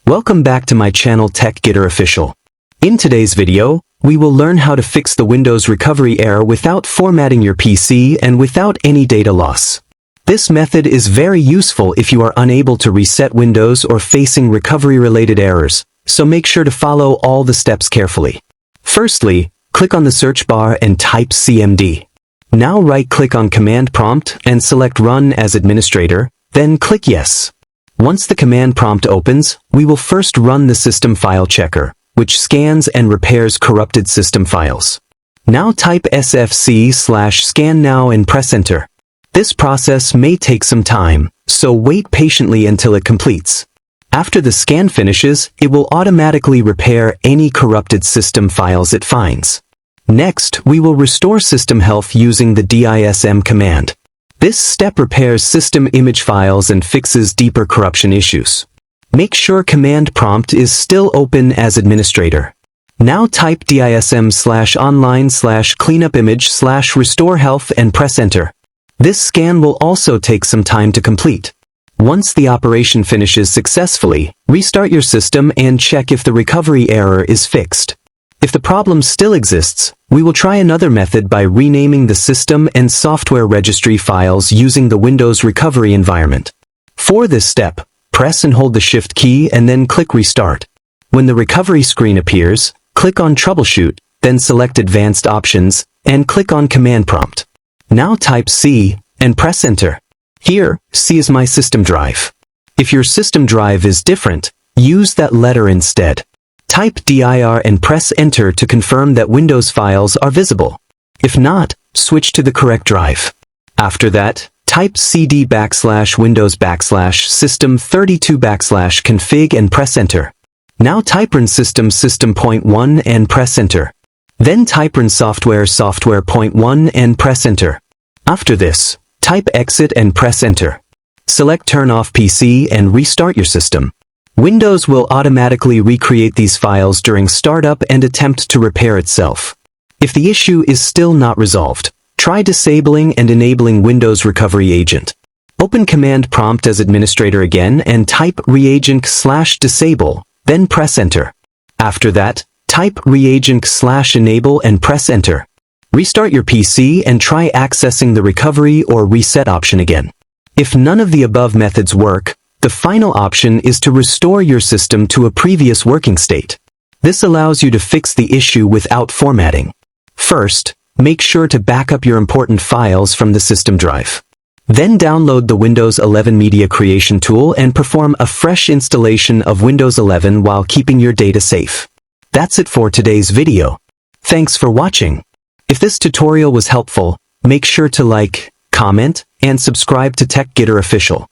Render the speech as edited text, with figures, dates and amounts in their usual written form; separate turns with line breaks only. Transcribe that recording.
Welcome back to my channel TechGetter Official. In today's video, we will learn how to fix the Windows recovery error without formatting your PC and without any data loss. This method is very useful if you are unable to reset Windows or facing recovery-related errors, so make sure to follow all the steps carefully. Firstly, click on the search bar and type CMD. Now right-click on Command Prompt and select Run as Administrator, then click Yes. Once the command prompt opens, we will first run the System File Checker, which scans and repairs corrupted system files. Now type sfc/scan now and press Enter. This process may take some time, so wait patiently until it completes. After the scan finishes, it will automatically repair any corrupted system files it finds. Next, we will restore system health using the dism command. This step repairs system image files and fixes deeper corruption issues. Make sure command prompt is still open as administrator. Now type dism/online/cleanupimage/restore health and press Enter. This scan will also take some time to complete. Once the operation finishes successfully, restart your system and check if the recovery error is fixed. If the problem still exists, we will try another method by renaming the system and software registry files using the Windows recovery environment. For this step, press and hold the Shift key and then click Restart. When the recovery screen appears, click on Troubleshoot, then select Advanced Options, and click on Command Prompt. Now type C and press Enter. Here, C is my system drive. If your system drive is different, use that letter instead. Type dir and press Enter to confirm that Windows files are visible. If not, switch to the correct drive. After that, type cd/windows/system32/config and press Enter. Now type run system.1 and press Enter. Then type run software.1 and press Enter. After this, type exit and press Enter. Select Turn off PC and restart your system. Windows will automatically recreate these files during startup and attempt to repair itself. If the issue is still not resolved, try disabling and enabling Windows Recovery Agent. Open Command Prompt as administrator again and type reagent/disable, then press Enter. After that, type reagent/enable and press Enter. Restart your PC and try accessing the recovery or reset option again. If none of the above methods work, the final option is to restore your system to a previous working state. This allows you to fix the issue without formatting. First, make sure to back up your important files from the system drive. Then download the Windows 11 Media Creation tool and perform a fresh installation of Windows 11 while keeping your data safe. That's it for today's video. Thanks for watching. If this tutorial was helpful, make sure to like, comment, and subscribe to TechGetter Official.